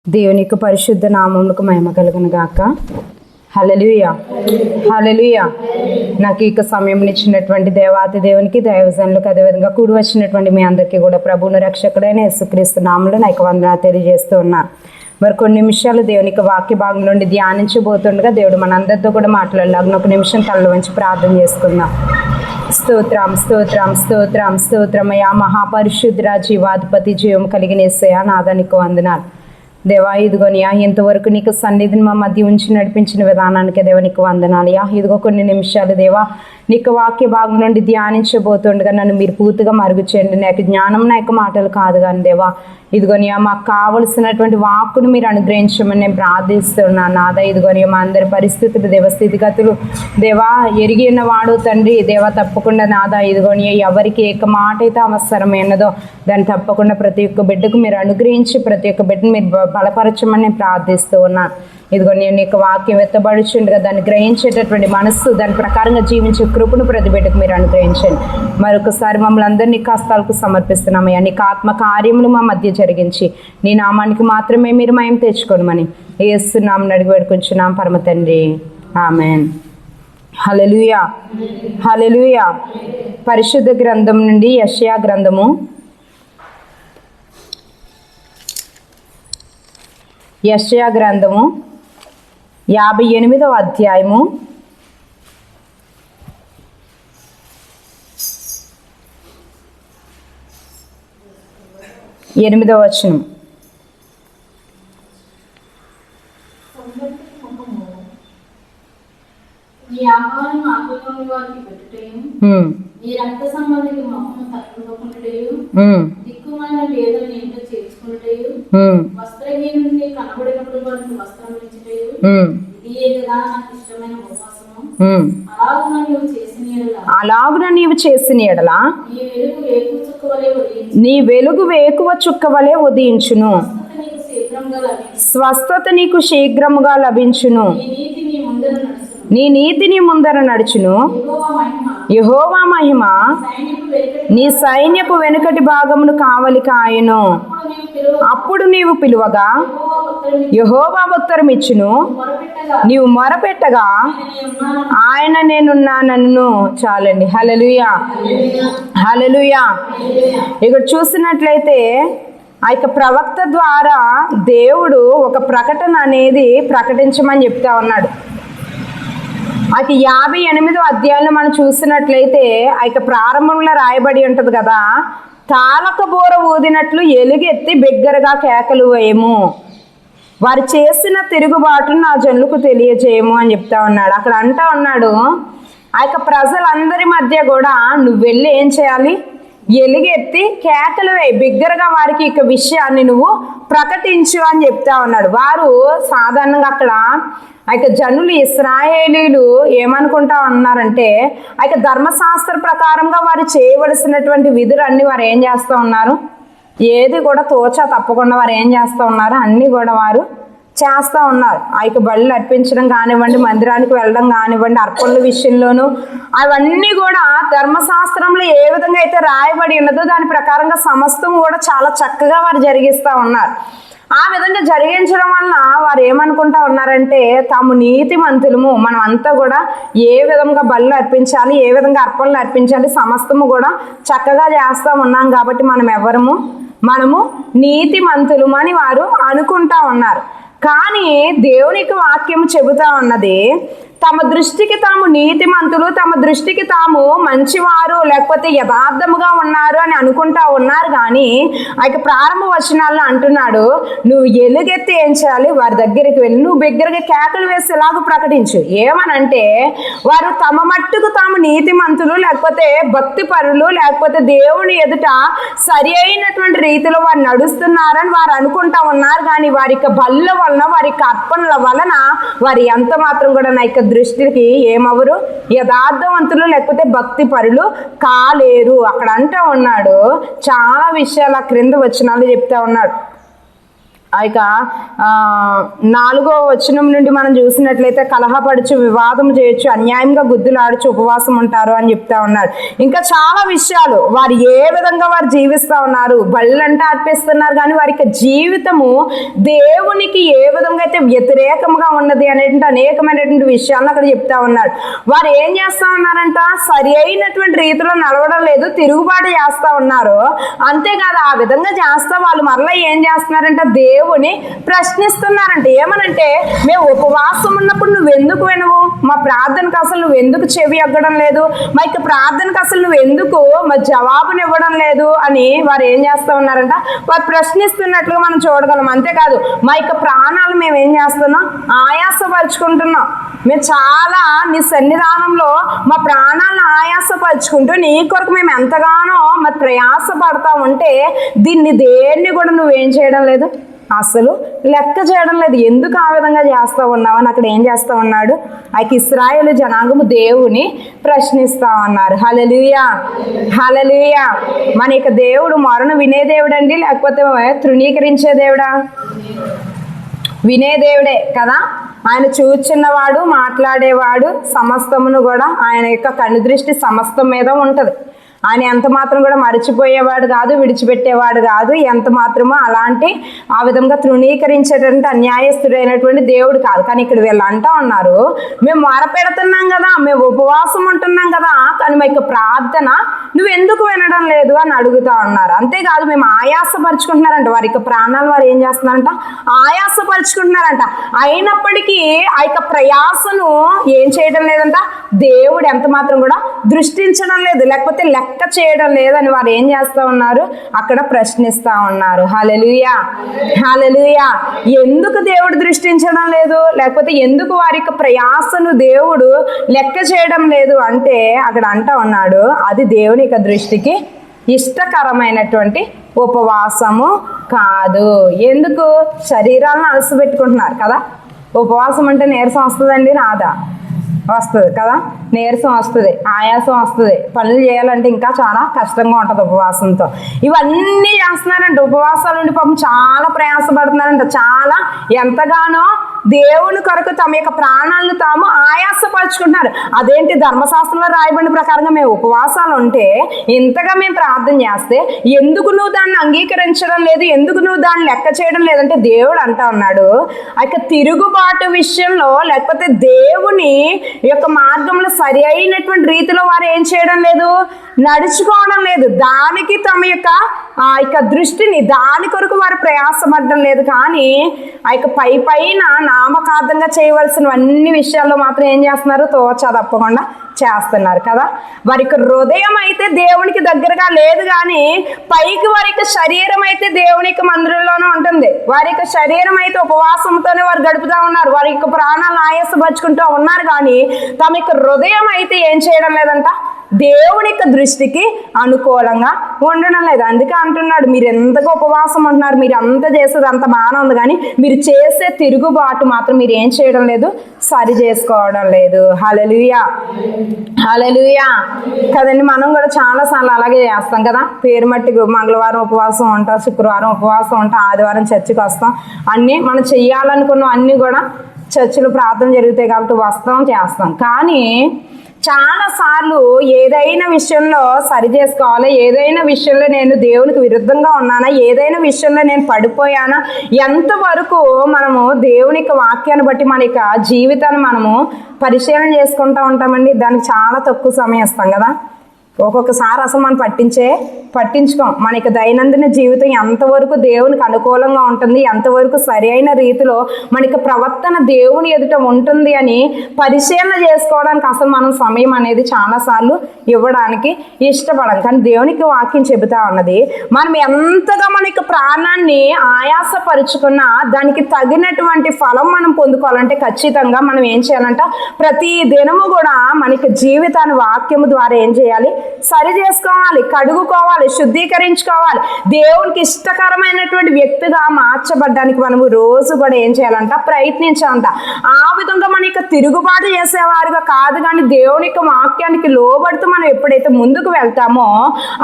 దేవునికి పరిశుద్ధ నామములకు మహిమ కలుగును గాక. హల్లెలూయా, హల్లెలూయా. నాకు ఇక సమయం ఇచ్చినటువంటి దేవాతి దేవునికి, దైవజనులకు, అదేవిధంగా కూడి వచ్చినటువంటి మీ అందరికీ కూడా ప్రభువును రక్షకుడైన యేసుక్రీస్తు నామములో నాకు వందనాలు తెలియజేస్తూ ఉన్నా. మరి కొన్ని నిమిషాలు దేవునికి వాక్య భాగం నుండి ధ్యానించబోతుండగా దేవుడు మనందరితో కూడా మాట్లాడలాగిన ఒక నిమిషం తలలో వంచి ప్రార్థన చేసుకుందాం. స్తోత్రం స్తోత్రం స్తోత్రం స్తోత్రమయ్యా మహాపరిశుద్ధుడా, జీవాధిపతి, జీవం కలిగిన యేసయ్యా, నాదానికి వందనాలు. దేవా, ఇదిగోనియా ఇంతవరకు నీకు సన్నిధిని మా మధ్య ఉంచి నడిపించిన విధానానికి దేవానికి వందనాలయా. ఇదిగో కొన్ని నిమిషాలు దేవా నీకు వాక్య భాగం నుండి ధ్యానించబోతుండగా నన్ను మీరు పూర్తిగా మరుగు చేయండి. నాకు జ్ఞానం నా యొక్క మాటలు కాదు కానీ దేవా, ఇదిగోనియా మాకు కావలసినటువంటి వాక్కును మీరు అనుగ్రహించమని నేను ప్రార్థిస్తున్నాను. నాదా, ఇదిగోనియా మా అందరి పరిస్థితులు, దేవస్థితిగతులు దేవా ఎరిగిన వాడు తండ్రి. దేవా తప్పకుండా నాదా, ఇదిగోనియా ఎవరికి ఏ మాట అయితే అవసరమైనదో దాన్ని తప్పకుండా ప్రతి ఒక్క బిడ్డకు మీరు అనుగ్రహించి ప్రతి ఒక్క బిడ్డను మీరు బలపరచమని నేను ప్రార్థిస్తూ ఉన్నాను. ఇదిగో నేను నీకు వాక్యం ఎత్తబడుచుండగా దాన్ని గ్రహించేటటువంటి మనస్సు, దాని ప్రకారంగా జీవించే కృపను ప్రతి బిడ్డకు మీరు అనుగ్రహించండి. మరొకసారి మమ్మల్ని అందరినీ కష్టాలకు సమర్పిస్తున్నామయ్యా. నీకు ఆత్మ కార్యములు మా మధ్య జరిగించి నీ నామానికి మాత్రమే మీరు మహిమ తెచ్చుకోనమని యేసునామమున అడిగి వేడుకొంచున్నాం పరమ తండ్రి, ఆమేన్. హల్లెలూయా, హల్లెలూయా. పరిశుద్ధ గ్రంథం నుండి యెషయా గ్రంథము 58వ అధ్యాయము 8వ వచనం. అలాగున నీవు చేసిన ఎడల నీ వెలుగు వేకువ చుక్క వలె ఉదయించును, స్వస్థత నీకు శీఘ్రముగా లభించును, నీ నీతి నీ ముందర నడుచును. యెహోవా మహిమ నీ సైన్యపు వెనుకటి భాగమును కావలి కాయును. అప్పుడు నీవు పిలువగా యెహోవా ఉత్తరం ఇచ్చును, నీవు మొరపెట్టగా ఆయన నేనున్నానన్ను. చాలండి. హల్లెలూయా, హల్లెలూయా. ఇక్కడ చూసినట్లయితే ఆ యొక్క ప్రవక్త ద్వారా దేవుడు ఒక ప్రకటన అనేది ప్రకటించమని చెప్తా ఉన్నాడు. ఆ 58వ అధ్యాయంలో మనం చూసినట్లయితే ఆ యొక్క ప్రారంభంలో రాయబడి ఉంటుంది కదా, తాళక బోర ఊదినట్లు ఎలుగెత్తి బిగ్గరగా కేకలు వేయము, వారు చేసిన తిరుగుబాటును నా జనులకు తెలియజేయము అని చెప్తా ఉన్నాడు. అక్కడ అంటా ఉన్నాడు ఆ యొక్క ప్రజలందరి మధ్య కూడా నువ్వు వెళ్ళి ఏం చేయాలి, ఎలుగెత్తి కేకలు వేయి, బిగ్గరగా వారికి ఇక విషయాన్ని నువ్వు ప్రకటించు అని చెప్తా ఉన్నాడు. వారు సాధారణంగా అక్కడ ఆ యొక్క జనులు ఇశ్రాయేలీలు ఏమనుకుంటా ఉన్నారంటే ఆ యొక్క ధర్మశాస్త్ర ప్రకారంగా వారు చేయవలసినటువంటి విధులన్నీ వారు ఏం చేస్తూ ఉన్నారు, ఏది కూడా తోచా తప్పకుండా వారు ఏం చేస్తూ ఉన్నారు, అన్నీ కూడా వారు చేస్తూ ఉన్నారు. ఆ యొక్క బళ్ళు అర్పించడం కానివ్వండి, మందిరానికి వెళ్ళడం కానివ్వండి, అర్పణల విషయంలోనూ అవన్నీ కూడా ధర్మశాస్త్రంలో ఏ విధంగా అయితే రాయబడి ఉన్నదో దాని ప్రకారంగా సమస్తం కూడా చాలా చక్కగా వారు జరిగిస్తూ ఉన్నారు. ఆ విధంగా జరిగించడం వలన వారు ఏమనుకుంటా ఉన్నారంటే తాము నీతిమంతులము, మనం అంతా కూడా ఏ విధంగా బళ్ళు అర్పించాలి, ఏ విధంగా అర్పణలు అర్పించాలి, సమస్తము కూడా చక్కగా చేస్తూ ఉన్నాం కాబట్టి మనము నీతిమంతులము అని వారు అనుకుంటా ఉన్నారు. కానీ దేవునికి వాక్యం చెబుతా ఉన్నది తమ దృష్టికి తాము నీతిమంతులు, తమ దృష్టికి తాము మంచివారు, లేకపోతే యథార్థముగా ఉన్నారు అని అనుకుంటా ఉన్నారు. కానీ ఆ యొక్క ప్రారంభ వచనాల్లో అంటున్నాడు, నువ్వు ఎలుగెత్తి ఏం చేయాలి, వారి దగ్గరికి వెళ్ళి నువ్వు బిగ్గరగా కేకలు వేసి ఎలాగో ప్రకటించు. ఏమనంటే వారు తమ మట్టుకు తాము నీతిమంతులు, లేకపోతే భక్తి పరులు, లేకపోతే దేవుని ఎదుట సరి అయినటువంటి రీతిలో వారు నడుస్తున్నారని వారు అనుకుంటా ఉన్నారు. కానీ వారి యొక్క బల్ల వలన, వారి యొక్క అర్పణల వలన వారు ఎంత మాత్రం కూడా నా యొక్క దృష్టికి ఏమవరు, యథార్థవంతులు లేకపోతే భక్తి పరులు కాలేరు. అక్కడ అంటా ఉన్నాడు చాలా విషయాలు ఆ క్రింద వచనాలు చెప్తా ఉన్నాడు. ఆ యొక్క 4వ వచనం నుండి మనం చూసినట్లయితే కలహపడుచు, వివాదం చేయొచ్చు, అన్యాయంగా గుద్దులాడుచు ఉపవాసం ఉంటారు అని చెప్తా ఉన్నారు. ఇంకా చాలా విషయాలు వారు ఏ విధంగా వారు జీవిస్తూ ఉన్నారు, బళ్ళంటే అర్పిస్తున్నారు కానీ వారి జీవితము దేవునికి ఏ విధంగా అయితే వ్యతిరేకంగా ఉన్నది అనేటువంటి అనేకమైనటువంటి విషయాలను అక్కడ చెప్తా ఉన్నారు. వారు ఏం చేస్తా ఉన్నారంట, సరి అయినటువంటి రీతిలో నడవడం లేదు, తిరుగుబాటు చేస్తా ఉన్నారు. అంతేకాదు ఆ విధంగా చేస్తా వాళ్ళు మరలా ఏం చేస్తున్నారంట, దేవుని ప్రశ్నిస్తున్నారంట. ఏమనంటే, మేము ఉపవాసం ఉన్నప్పుడు నువ్వు ఎందుకు వినవు, మా ప్రార్థనకు అసలు నువ్వు ఎందుకు చెవి ఎగ్గడం లేదు, మా యొక్క ప్రార్థనకు అసలు నువ్వు ఎందుకు మా జవాబునివ్వడం లేదు అని వారు ఏం చేస్తూ ఉన్నారంట, వారు ప్రశ్నిస్తున్నట్లుగా మనం చూడగలం. అంతేకాదు మా యొక్క ప్రాణాలు మేము ఏం చేస్తున్నాం, ఆయాసపరుచుకుంటున్నాం. మేము చాలా నీ సన్నిధానంలో మా ప్రాణాలను ఆయాసపరుచుకుంటూ నీ కొరకు మేము ఎంతగానో మరి ప్రయాస పడతా ఉంటే దీన్ని దేన్ని కూడా నువ్వేం చేయడం లేదు, అసలు లెక్క చేయడం లేదు. ఎందుకు ఆ విధంగా చేస్తూ ఉన్నావని అక్కడ ఏం చేస్తూ ఉన్నాడు, ఆ ఇశ్రాయేలు జనాంగము దేవుని ప్రశ్నిస్తా ఉన్నారు. హల్లెలూయా, హల్లెలూయా. మన యొక్క దేవుడు మొరను వినే దేవుడు అండి, లేకపోతే తృణీకరించే దేవుడా? వినే దేవుడే కదా. ఆయన చూచున్నవాడు, మాట్లాడేవాడు, సమస్తమును కూడా ఆయన యొక్క కనుదృష్టి సమస్తం మీద ఉంటుంది. ఆయన ఎంత మాత్రం కూడా మర్చిపోయేవాడు కాదు, విడిచిపెట్టేవాడు కాదు, ఎంత మాత్రమో అలాంటి ఆ విధంగా తృణీకరించేటటువంటి అన్యాయస్తుడైనటువంటి దేవుడు కాదు. కానీ ఇక్కడ వీళ్ళు అంటా ఉన్నారు, మేము మొరపెడుతున్నాం కదా, మేము ఉపవాసం ఉంటున్నాం కదా, కానీ మా యొక్క ప్రార్థన నువ్వు ఎందుకు వినడం లేదు అని అడుగుతా ఉన్నారు. అంతేకాదు మేము ఆయాసపరుచుకుంటున్నారంట, వారి యొక్క ప్రాణాలు వారు ఏం చేస్తున్నారంట, ఆయాసపరుచుకుంటున్నారంట. అయినప్పటికీ ఆ యొక్క ప్రయాసను ఏం చేయడం లేదంట, దేవుడు ఎంత మాత్రం కూడా దృష్టించడం లేదు, లేకపోతే లెక్క చేయడం లేదని వారు ఏం చేస్తా ఉన్నారు, అక్కడ ప్రశ్నిస్తా ఉన్నారు. హల్లెలూయా, హల్లెలూయా. ఎందుకు దేవుడు దృష్టించడం లేదు, లేకపోతే ఎందుకు వారి యొక్క ప్రయాసను దేవుడు లెక్క చేయడం లేదు అంటే అక్కడ అంటా ఉన్నాడు, అది దేవుని యొక్క దృష్టికి ఇష్టకరమైనటువంటి ఉపవాసము కాదు. ఎందుకు? శరీరాలను అలసిపెట్టుకుంటున్నారు కదా. ఉపవాసం అంటే నీరసం వస్తుందండి, రాదా? వస్తుంది కదా, నీరసం వస్తుంది, ఆయాసం వస్తుంది, పనులు చేయాలంటే ఇంకా చాలా కష్టంగా ఉంటుంది ఉపవాసంతో. ఇవన్నీ చేస్తున్నారంట, ఉపవాసాలు ఉండి పాపం చాలా ప్రయాసపడుతున్నారంట, చాలా ఎంతగానో దేవుని కొరకు తమ యొక్క ప్రాణాలను తాము ఆయాసపరుచుకుంటున్నారు. అదేంటి, ధర్మశాస్త్రంలో రాయబడిన ప్రకారంగా మేము ఉపవాసాలు ఉంటే, ఇంతగా మేము ప్రార్థన చేస్తే ఎందుకు నువ్వు దాన్ని అంగీకరించడం లేదు, ఎందుకు నువ్వు దాన్ని లెక్క చేయడం లేదంటే దేవుడు అంటా ఉన్నాడు, ఆ యొక్క తిరుగుబాటు విషయంలో లేకపోతే దేవుని యొక్క మార్గంలో సరి అయినటువంటి రీతిలో వారు ఏం చేయడం లేదు, నడుచుకోవడం లేదు. దానికి తమ యొక్క ఆ యొక్క దృష్టిని దాని కొరకు వారు ప్రయాసపడడం లేదు. కానీ ఆ యొక్క పైన నామకార్థంగా చేయవలసిన అన్ని విషయాల్లో మాత్రం ఏం చేస్తున్నారు, తోచా తప్పకుండా చేస్తున్నారు కదా. వారి యొక్క హృదయం అయితే దేవునికి దగ్గరగా లేదు, కానీ పైకి వారి యొక్క శరీరం అయితే దేవుని యొక్క మందిరంలోనే ఉంటుంది. వారి యొక్క శరీరం అయితే ఉపవాసంతోనే వారు గడుపుతూ ఉన్నారు, వారి యొక్క ప్రాణాలను ఆయాసపరుచుకుంటూ ఉన్నారు, కానీ తమ యొక్క హృదయం అయితే ఏం చేయడం లేదంట, దేవుని యొక్క దృష్టికి అనుకూలంగా ఉండడం లేదు. అందుకే అంటున్నాడు, మీరు ఎంతగా ఉపవాసం ఉంటున్నారు, మీరు అంత చేసేది అంత బాగానే ఉంది, కానీ మీరు చేసే తిరుగుబాటు మాత్రం మీరు ఏం చేయడం లేదు, సరి చేసుకోవడం లేదు. హల్లెలూయా, హల్లెలూయా కదండి. మనం కూడా చాలాసార్లు అలాగే చేస్తాం కదా. పేరు మట్టి మంగళవారం ఉపవాసం ఉంటాం, శుక్రవారం ఉపవాసం ఉంటాం, ఆదివారం చర్చికి వస్తాం. అన్నీ మనం చెయ్యాలనుకున్నాం, అన్నీ కూడా చర్చిలో ప్రార్థన జరుగుతాయి కాబట్టి వస్తాం, చేస్తాం. కానీ చాలాసార్లు ఏదైనా విషయంలో సరి చేసుకోవాలి, ఏదైనా విషయంలో నేను దేవునికి విరుద్ధంగా ఉన్నానా, ఏదైనా విషయంలో నేను పడిపోయానా, ఎంతవరకు మనము దేవుని యొక్క వాక్యాన్ని బట్టి మన యొక్క జీవితాన్ని మనము పరిశీలన చేసుకుంటూ ఉంటామండి. దానికి చాలా తక్కువ సమయం ఇస్తాం కదా. ఒక్కొక్కసారి అసలు మనం పట్టించుకోం. మన యొక్క దైనందిన జీవితం ఎంతవరకు దేవునికి అనుకూలంగా ఉంటుంది, ఎంతవరకు సరి అయిన రీతిలో మనకి ప్రవర్తన దేవుని ఎదుట ఉంటుంది అని పరిశీలన చేసుకోవడానికి అసలు మనం సమయం అనేది చాలాసార్లు ఇవ్వడానికి ఇష్టపడం. కానీ దేవునికి వాక్యం చెబుతా ఉన్నది, మనం ఎంతగా మన యొక్క ప్రాణాన్ని ఆయాసపరుచుకున్నా దానికి తగినటువంటి ఫలం మనం పొందుకోవాలంటే ఖచ్చితంగా మనం ఏం చేయాలంట, ప్రతి దినము కూడా మనకి జీవితాన్ని వాక్యము ద్వారా ఏం చేయాలి, సరి చేసుకోవాలి, కడుగుకోవాలి, శుద్ధీకరించుకోవాలి. దేవునికి ఇష్టకరమైనటువంటి వ్యక్తిగా మార్చబడ్డానికి మనము రోజు కూడా ఏం చేయాలంట? ప్రయత్నించాలంట. ఆ విధంగా మన యొక్క తిరుగుబాటు చేసేవారుగా కాదు, కానీ దేవుని యొక్క వాక్యానికి లోబడుతూ మనం ఎప్పుడైతే ముందుకు వెళ్తామో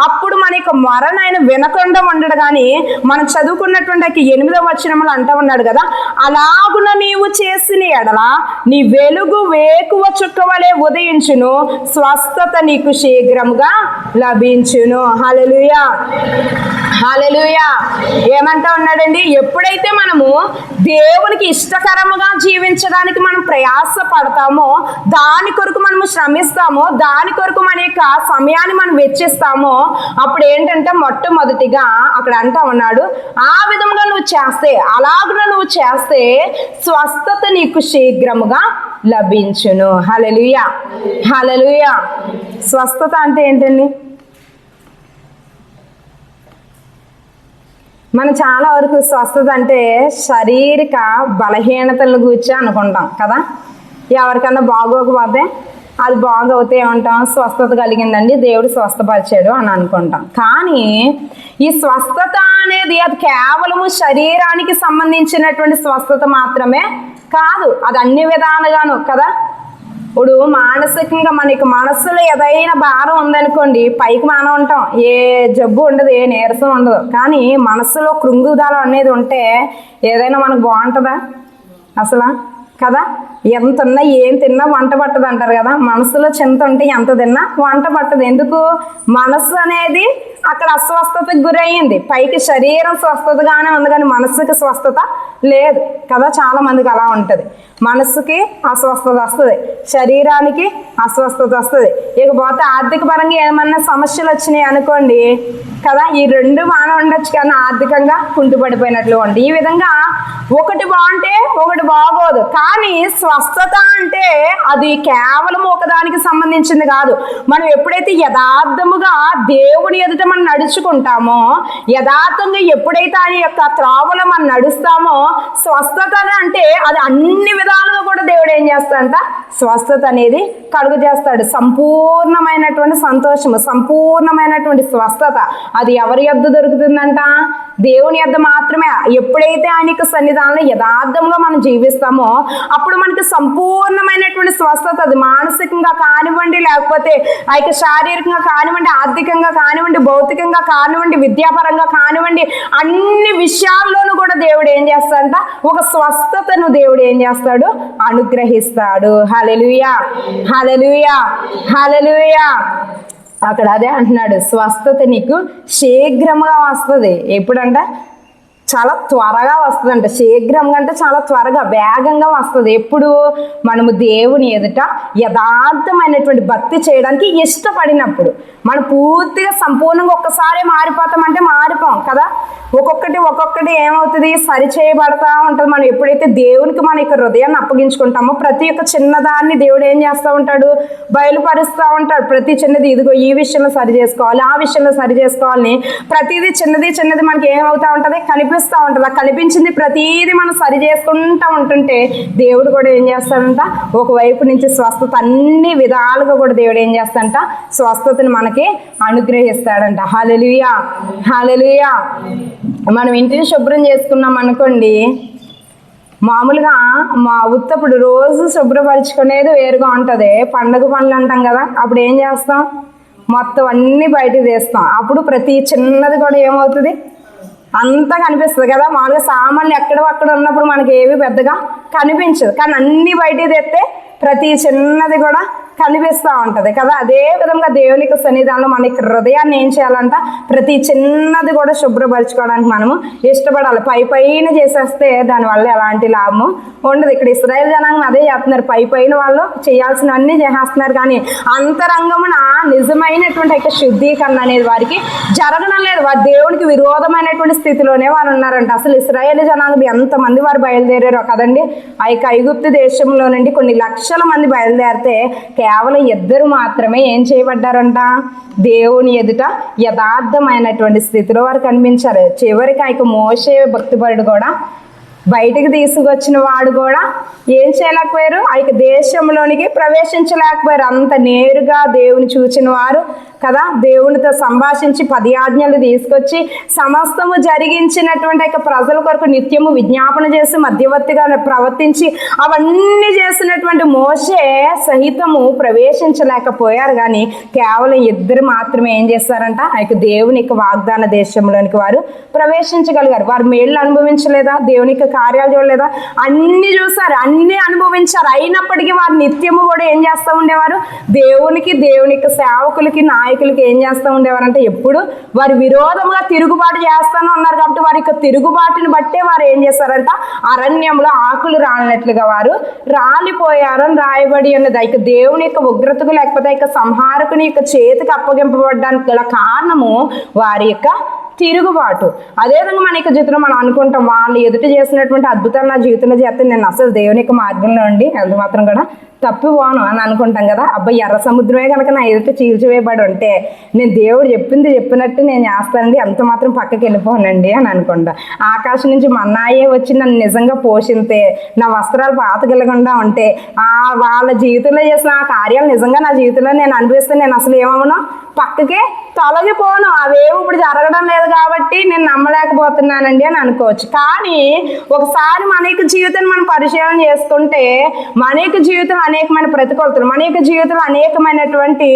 అప్పుడు మన యొక్క మరణాయన వినకుండా ఉండడు. కానీ మనం చదువుకున్నటువంటి 8వ వచనంలో అంటూ ఉన్నాడు కదా, అలాగున నీవు చేసిన ఎడల నీ వెలుగు వేకువ చుక్క వలె ఉదయించును, స్వస్థత నీకు శీఘ్రముగా లభించును. హల్లెలూయా, హల్లెలూయా. ఏమంటా ఉన్నాడండి? ఎప్పుడైతే మనము దేవునికి ఇష్టకరముగా జీవించడానికి మనం ప్రయాస పడతామో, దాని కొరకు మనము శ్రమిస్తామో, దాని కొరకు మన యొక్క సమయాన్ని మనం వెచ్చిస్తామో, అప్పుడు ఏంటంటే మొట్టమొదటిగా అక్కడ అంటా ఉన్నాడు, ఆ విధంగా నువ్వు చేస్తే, అలాగున నువ్వు చేస్తే స్వస్థత నీకు శీఘ్రముగా లభించును. హల్లెలూయా, హల్లెలూయా. స్వస్థత అంటే ఏంటండి? మనం చాలా వరకు స్వస్థత అంటే శారీరక బలహీనతలను గురించి అనుకుంటాం కదా. ఎవరికన్నా బాగోకపోతే అది బాగవుతే ఏమంటాం? స్వస్థత కలిగిందండి, దేవుడు స్వస్థపరిచాడు అని అనుకుంటాం. కానీ ఈ స్వస్థత అనేది అది కేవలము శరీరానికి సంబంధించినటువంటి స్వస్థత మాత్రమే కాదు, అది అన్ని విధాలుగాను కదా. ఇప్పుడు మానసికంగా మనకి మనస్సులో ఏదైనా భారం ఉందనుకోండి, పైకి మనం ఉంటాం, ఏ జబ్బు ఉండదు, ఏ నీరసం ఉండదు. కానీ మనస్సులో కృంగుదల అనేది ఉంటే ఏదైనా మనకు బాగుంటుందా అసలు? కదా. ఎంత ఉన్నా ఏం తిన్నా వంట పట్టదు అంటారు కదా. మనసులో చింత ఉంటే ఎంత తిన్నా వంట పట్టదు. ఎందుకు? మనస్సు అనేది అక్కడ అస్వస్థతకు గురయ్యింది. పైకి శరీరం స్వస్థతగానే ఉంది, కానీ మనస్సుకి స్వస్థత లేదు కదా. చాలా మందికి అలా ఉంటుంది. మనస్సుకి అస్వస్థత వస్తుంది, శరీరానికి అస్వస్థత వస్తుంది. ఇకపోతే ఆర్థిక పరంగా ఏమన్నా సమస్యలు వచ్చినాయి అనుకోండి కదా, ఈ రెండు బాగానే ఉండొచ్చు కానీ ఆర్థికంగా కుంటుపడిపోయినట్లు ఉంటుంది. ఈ విధంగా ఒకటి బాగుంటే ఒకటి బాగోదు. కానీ స్వస్థత అంటే అది కేవలం ఒకదానికి సంబంధించింది కాదు. మనం ఎప్పుడైతే యథార్థముగా దేవుని ఎదుట మనం నడుచుకుంటామో, యథార్థంగా ఎప్పుడైతే ఆయన యొక్క త్రోవలో మనం నడుస్తామో, స్వస్థత అంటే అది అన్ని విధాలుగా కూడా దేవుడు ఏం చేస్తాడంట? స్వస్థత అనేది కలుగు చేస్తాడు. సంపూర్ణమైనటువంటి సంతోషము, సంపూర్ణమైనటువంటి స్వస్థత అది ఎవరి యొద్ద దొరుకుతుందంట? దేవుని యొద్ద మాత్రమే. ఎప్పుడైతే ఆయన యొక్క సన్నిధానంలో యథార్థంగా మనం జీవిస్తామో అప్పుడు మనకి సంపూర్ణమైనటువంటి స్వస్థత, అది మానసికంగా కానివ్వండి, లేకపోతే ఆ యొక్క శారీరకంగా కానివ్వండి, ఆర్థికంగా కానివ్వండి, భౌతికంగా కానివ్వండి, విద్యాపరంగా కానివ్వండి, అన్ని విషయాల్లోనూ కూడా దేవుడు ఏం చేస్తాడంట? ఒక స్వస్థతను దేవుడు ఏం చేస్తాడు? అనుగ్రహిస్తాడు. హల్లెలూయా, హల్లెలూయా, హల్లెలూయా. అక్కడ అదే అంటున్నాడు, స్వస్థత నీకు శీఘ్రంగా వస్తుంది. ఎప్పుడంట? చాలా త్వరగా వస్తుందంట. శీఘ్రంగా అంటే చాలా త్వరగా, వేగంగా వస్తుంది. ఎప్పుడు? మనము దేవుని ఎదుట యథార్థమైనటువంటి భక్తి చేయడానికి ఇష్టపడినప్పుడు. మనం పూర్తిగా సంపూర్ణంగా ఒక్కసారి మారిపోతామంటే మారిపోం కదా. ఒక్కొక్కటి ఏమవుతుంది? సరి చేయబడతా ఉంటుంది. మనం ఎప్పుడైతే దేవునికి మన యొక్క హృదయాన్ని అప్పగించుకుంటామో ప్రతి ఒక్క చిన్నదాన్ని దేవుడు ఏం చేస్తూ ఉంటాడు? బయలుపరుస్తూ ఉంటాడు. ప్రతి చిన్నది, ఇదిగో ఈ విషయంలో సరి చేసుకోవాలి, ఆ విషయంలో సరి చేసుకోవాలని ప్రతిదీ చిన్నది మనకి ఏమవుతా ఉంటుంది? కనిపిస్తూ ఉంటుంది. ఆ కనిపించింది ప్రతిదీ మనం సరి చేసుకుంటూ ఉంటుంటే దేవుడు కూడా ఏం చేస్తాడంట? ఒకవైపు నుంచి స్వస్థత అన్ని విధాలుగా కూడా దేవుడు ఏం చేస్తాడంట? స్వస్థతని మనకి అనుగ్రహిస్తాడంట. హల్లెలూయా, హల్లెలూయా. మనం ఇంటిని శుభ్రం చేసుకున్నాం అనుకోండి, మామూలుగా మా ఉత్తప్పుడు రోజు శుభ్రపరుచుకునేది వేరుగా ఉంటుంది. పండుగ పనులు అంటాం కదా, అప్పుడు ఏం చేస్తాం? మొత్తం అన్నీ బయటకు తీస్తాం. అప్పుడు ప్రతి చిన్నది కూడా ఏమవుతుంది? అంతా కనిపిస్తుంది కదా. మామూలుగా సామాన్లు అక్కడ ఉన్నప్పుడు మనకి ఏవి పెద్దగా కనిపించదు, కానీ అన్నీ బయటకు తెస్తే ప్రతి చిన్నది కూడా కనిపిస్తూ ఉంటుంది కదా. అదే విధంగా దేవునికి సన్నిధానంలో మనకి హృదయాన్ని ఏం చేయాలంట? ప్రతి చిన్నది కూడా శుభ్రపరచుకోవడానికి మనము ఇష్టపడాలి. పైన చేసేస్తే దానివల్ల ఎలాంటి లాభము ఉండదు. ఇక్కడ ఇశ్రాయేల్ జనాంగం అదే చేస్తున్నారు. పైన వాళ్ళు చేయాల్సినవన్నీ చేసేస్తున్నారు, కానీ అంతరంగమున నిజమైనటువంటి శుద్ధీకరణ అనేది వారికి జరగడం లేదు. వారు దేవునికి విరోధమైనటువంటి స్థితిలోనే వారు ఉన్నారంట. అసలు ఇశ్రాయేల్ జనాంగం ఎంతమంది వారు బయలుదేరారో కదండి. ఆ యొక్క ఐగుప్తు దేశంలో నుండి కొన్ని లక్షల మంది బయలుదేరితే కేవలం 2 మాత్రమే ఏం చేయబడ్డారంట? దేవుని ఎదుట యథార్థమైనటువంటి స్థితిలో వారు కనిపించారు. చివరికి ఆ యొక్క మోషే భక్తిపరుడు కూడా బయటికి తీసుకొచ్చిన వాడు కూడా ఏం చేయలేకపోయారు? ఆ యొక్క దేశంలోనికి ప్రవేశించలేకపోయారు. అంత నేరుగా దేవుని చూచిన వారు కదా, దేవునితో సంభాషించి 10 ఆజ్ఞలు తీసుకొచ్చి సమస్తము జరిగించినటువంటి యొక్క ప్రజల కొరకు నిత్యము విజ్ఞాపన చేసి మధ్యవర్తిగా ప్రవర్తించి అవన్నీ చేసినటువంటి మోషే సహితము ప్రవేశించలేకపోయారు. కానీ కేవలం 2 మాత్రమే ఏం చేస్తారంట, ఆ యొక్క దేవుని యొక్క వాగ్దాన దేశంలోనికి వారు ప్రవేశించగలిగారు. వారు మేళ్ళు అనుభవించలేదా, దేవుని యొక్క కార్యాలు చూడలేదా, అన్ని చూసారు, అన్ని అనుభవించారు. అయినప్పటికీ వారు నిత్యము కూడా ఏం చేస్తూ ఉండేవారు, దేవునికి యొక్క సేవకులకి నాయకులకి ఏం చేస్తూ ఉండేవారంటే ఎప్పుడు వారు విరోధముగా తిరుగుబాటు చేస్తాను అన్నారు. కాబట్టి వారి యొక్క తిరుగుబాటుని బట్టే వారు ఏం చేస్తారంట, అరణ్యంలో ఆకులు రాలినట్లుగా వారు రాలిపోయారని రాయబడి ఉన్నది. ఇక దేవుని యొక్క ఉగ్రతకు లేకపోతే ఇక సంహారకుని యొక్క చేతికి అప్పగింపబడడానికి గల కారణము వారి యొక్క తిరుగుబాటు. అదేవిధంగా మన యొక్క జీవితంలో మనం అనుకుంటాం, వాళ్ళు ఎదుట చేసినటువంటి అద్భుతాలు నా జీవితంలో చేస్తే నేను అసలు దేవుని యొక్క మార్గంలో ఉండి ఎంత మాత్రం కూడా తప్పిపోను అని అనుకుంటాం కదా. అబ్బాయి ఎర్ర సముద్రమే కనుక నా ఎదుట చీల్చివేయబడి ఉంటే నేను దేవుడు చెప్పినట్టు నేను చేస్తానండి, అంత మాత్రం పక్కకి వెళ్ళిపోనండి అని అనుకుంటా. ఆకాశం నుంచి మన్నాయే వచ్చి నన్ను నిజంగా పోషింతే, నా వస్త్రాలు పాతకెళ్ళకుండా ఉంటే, వాళ్ళ జీవితంలో చేసిన ఆ కార్యాలు నిజంగా నా జీవితంలో నేను అనిపిస్తే నేను అసలు ఏమవునో పక్కకే తొలగిపోను. అవేవి ఇప్పుడు జరగడం లేదు కాబట్టి నేను నమ్మలేకపోతున్నానండి అని అనుకోవచ్చు. కానీ ఒకసారి మన యొక్క జీవితాన్ని మనం పరిశీలన చేసుకుంటే మన యొక్క జీవితం అనేకమైన ప్రతికూలతలు, మన యొక్క జీవితంలో అనేకమైనటువంటి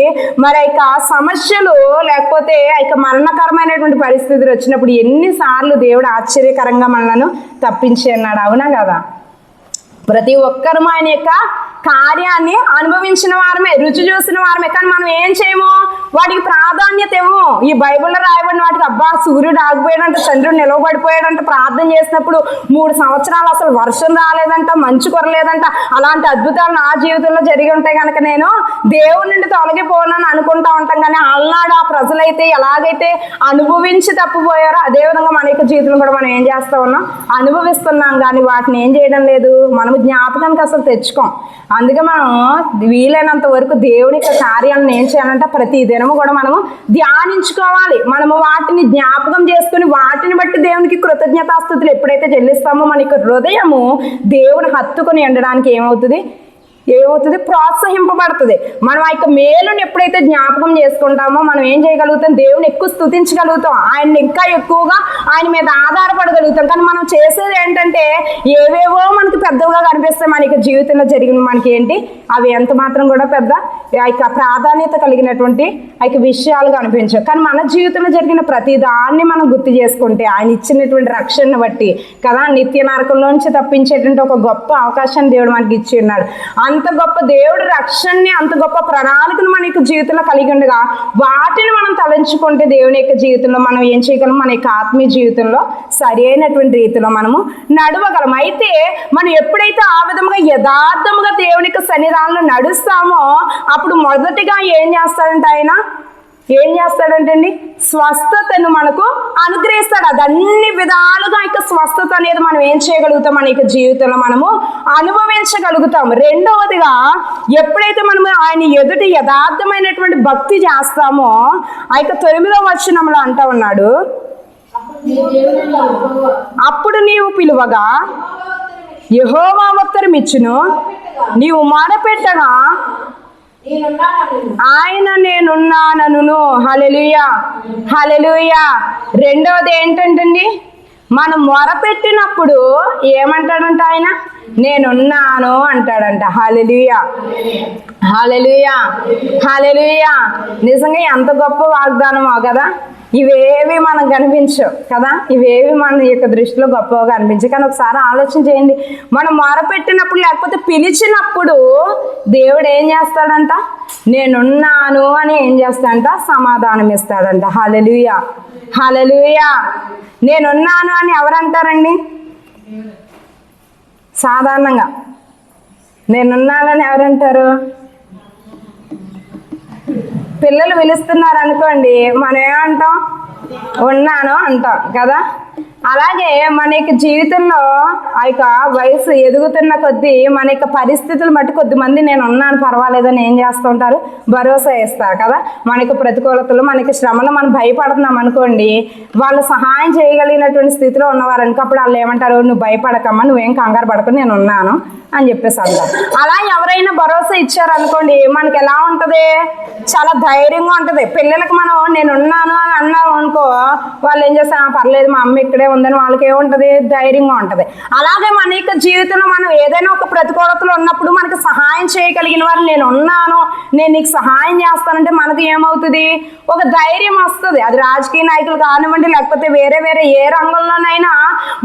మరి యొక్క సమస్యలు లేకపోతే ఇక మరణకరమైనటువంటి పరిస్థితులు వచ్చినప్పుడు ఎన్నిసార్లు దేవుడు ఆశ్చర్యకరంగా మనలను తప్పించి అన్నాడు. అవునా కదా? ప్రతి ఒక్కరు ఆయన యొక్క కార్యాన్ని అనుభవించిన వారమే, రుచి చూసిన వారమే. కానీ మనం ఏం చేయము, వాటికి ప్రాధాన్యత ఇవ్వము. ఈ బైబిల్లో రాయబడిన వాటికి అబ్బా సూర్యుడు ఆగిపోయాడంట, చంద్రుడు నిలవబడిపోయాడంట, ప్రార్థన చేసినప్పుడు 3 సంవత్సరాలు అసలు వర్షం రాలేదంట, మంచు కొరలేదంట, అలాంటి అద్భుతాలు నా జీవితంలో జరిగి ఉంటాయి కనుక నేను దేవుడి నుండి తొలగిపోనని అనుకుంటా ఉంటాం. కానీ అలనాడు ఆ ప్రజలైతే ఎలాగైతే అనుభవించి తప్పిపోయారో అదేవిధంగా మన యొక్క జీవితంలో కూడా మనం ఏం చేస్తా ఉన్నాం, అనుభవిస్తున్నాం. కానీ వాటిని ఏం చేయడం లేదు, మనము జ్ఞాపకానికి అసలు తెచ్చుకోం. అందుకే మనం వీలైనంత వరకు దేవుని యొక్క కార్యాలను ఏం చేయాలంటే ప్రతి దినము కూడా మనము ధ్యానించుకోవాలి. మనము వాటిని జ్ఞాపకం చేసుకుని వాటిని బట్టి దేవునికి కృతజ్ఞతాస్తుతులు ఎప్పుడైతే చెల్లిస్తామో మన యొక్క హృదయము దేవుని హత్తుకొని ఉండడానికి ఏమవుతుంది, ప్రోత్సహింపబడుతుంది. మనం ఆ యొక్క మేలుని ఎప్పుడైతే జ్ఞాపకం చేసుకుంటామో మనం ఏం చేయగలుగుతాం, దేవుని ఎక్కువ స్తుతించగలుగుతాం, ఆయన ఇంకా ఎక్కువగా ఆయన మీద ఆధారపడగలుగుతాం. కానీ మనం చేసేది ఏంటంటే ఏవేవో మనకి పెద్దగా కనిపిస్తాయి, మన యొక్క జీవితంలో జరిగిన మనకి ఏంటి అవి ఎంత మాత్రం కూడా పెద్ద ఆ యొక్క ప్రాధాన్యత కలిగినటువంటి ఆ యొక్క విషయాలు కనిపించవు. కానీ మన జీవితంలో జరిగిన ప్రతి దాన్ని మనం గుర్తు చేసుకుంటే ఆయన ఇచ్చినటువంటి రక్షణను బట్టి కదా, నిత్య నరకంలోంచి తప్పించేటువంటి ఒక గొప్ప అవకాశాన్ని దేవుడు మనకి ఇచ్చి ఉన్నాడు. అంత గొప్ప దేవుడు రక్షణని, అంత గొప్ప ప్రణాళికను మన యొక్క జీవితంలో కలిగి ఉండగా వాటిని మనం తలంచుకుంటే దేవుని యొక్క జీవితంలో మనం ఏం చేయగలం, మన యొక్క ఆత్మీయ జీవితంలో సరి అయినటువంటి రీతిలో మనము నడవగలం. అయితే మనం ఎప్పుడైతే ఆ విధంగా యథార్థముగా దేవుని యొక్క సన్నిధానంలో నడుస్తామో అప్పుడు మొదటిగా ఏం చేస్తాడంటే ఆయన అండి స్వస్థతను మనకు అనుగ్రహిస్తాడు. అది అన్ని విధాలుగా ఇక స్వస్థత అనేది మనం ఏం చేయగలుగుతాం, మన యొక్క జీవితంలో మనము అనుభవించగలుగుతాం. రెండవదిగా ఎప్పుడైతే మనము ఆయన ఎదుటి యథార్థమైనటువంటి భక్తి చేస్తామో ఆ యొక్క 9వ వచనంలో అంటా ఉన్నాడు, అప్పుడు నీవు పిలువగా యెహోవా ఉత్తరమిచ్చును, నీవు మొరపెట్టగా ఆయన నేనున్నానను. హల్లెలూయా, హల్లెలూయా. రెండవది ఏంటంటండి, మనం మొరపెట్టినప్పుడు ఏమంటాడంట, ఆయన నేనున్నాను అంటాడంట. హల్లెలూయా, హల్లెలూయా, హల్లెలూయా. నిజంగా ఎంత గొప్ప వాగ్దానమో కదా. ఇవేవి మనకు కనిపించవు కదా, ఇవేవి మన యొక్క దృష్టిలో గొప్పగా కనిపించవు. కానీ ఒకసారి ఆలోచన చేయండి, మనం మొరపెట్టినప్పుడు లేకపోతే పిలిచినప్పుడు దేవుడు ఏం చేస్తాడంట, నేనున్నాను అని ఏం చేస్తాడంట, సమాధానం ఇస్తాడంట. హల్లెలూయా, హల్లెలూయా. నేనున్నాను అని ఎవరంటారండి, సాధారణంగా నేనున్నానని ఎవరంటారు, పిల్లలు పిలుస్తున్నారు అనుకోండి, మనం ఏమంటాం, ఉన్నాను అంటాం కదా. అలాగే మన యొక్క జీవితంలో ఆ యొక్క వయసు ఎదుగుతున్న కొద్దీ మన యొక్క పరిస్థితులు బట్టి కొద్దిమంది నేను ఉన్నాను పర్వాలేదని ఏం చేస్తూ ఉంటారు, భరోసా ఇస్తారు కదా. మనకి ప్రతికూలతలు, మనకి శ్రమలు మనం భయపడుతున్నాం అనుకోండి, వాళ్ళు సహాయం చేయగలిగినటువంటి స్థితిలో ఉన్నవారు అనుకో, అప్పుడు వాళ్ళు ఏమంటారు, నువ్వు భయపడకమ్మా, నువ్వేం కంగారు పడకు, నేను ఉన్నాను అని చెప్పేసి అంటారు. అలా ఎవరైనా భరోసా ఇచ్చారనుకోండి, మనకి ఎలా ఉంటుంది, చాలా ధైర్యంగా ఉంటుంది. పిల్లలకు మనం నేను ఉన్నాను అని అన్నాం అనుకో, వాళ్ళు ఏం చేస్తారు, పర్లేదు మా అమ్మ ఇక్కడే ఉందని వాళ్ళకి ఏముంటుంది, ధైర్యంగా ఉంటుంది. అలాగే మన యొక్క జీవితంలో మనం ఏదైనా ఒక ప్రతికూలతలు ఉన్నప్పుడు మనకి సహాయం చేయగలిగిన వారు నేను ఉన్నాను, నేను నీకు సహాయం చేస్తానంటే మనకు ఏమవుతుంది, ఒక ధైర్యం వస్తుంది. అది రాజకీయ నాయకులు కానివ్వండి, లేకపోతే వేరే వేరే ఏ రంగంలోనైనా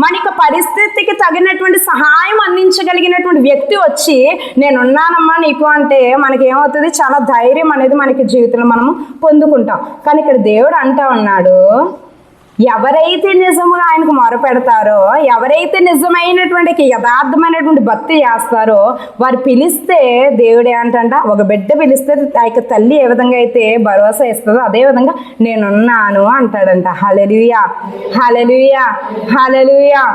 మన యొక్క పరిస్థితికి తగినటువంటి సహాయం అందించగలిగినటువంటి వ్యక్తి వచ్చి నేను ఉన్నానమ్మా నీకు అంటే మనకి ఏమవుతుంది, చాలా ధైర్యం అనేది మనకి జీవితంలో మనము పొందుకుంటాం. కానీ ఇక్కడ దేవుడు అంటా ఉన్నాడు, ఎవరైతే నిజముగా ఆయనకు మొరపెడతారో, ఎవరైతే నిజమైనటువంటి యథార్థమైనటువంటి భక్తి చేస్తారో వారు పిలిస్తే దేవుడు ఏమంటంట, ఒక బిడ్డ పిలిస్తే ఆ యొక్క తల్లి ఏ విధంగా అయితే భరోసా ఇస్తుందో అదే విధంగా నేనున్నాను అంటాడంట. హల్లెలూయా, హల్లెలూయా, హల్లెలూయా.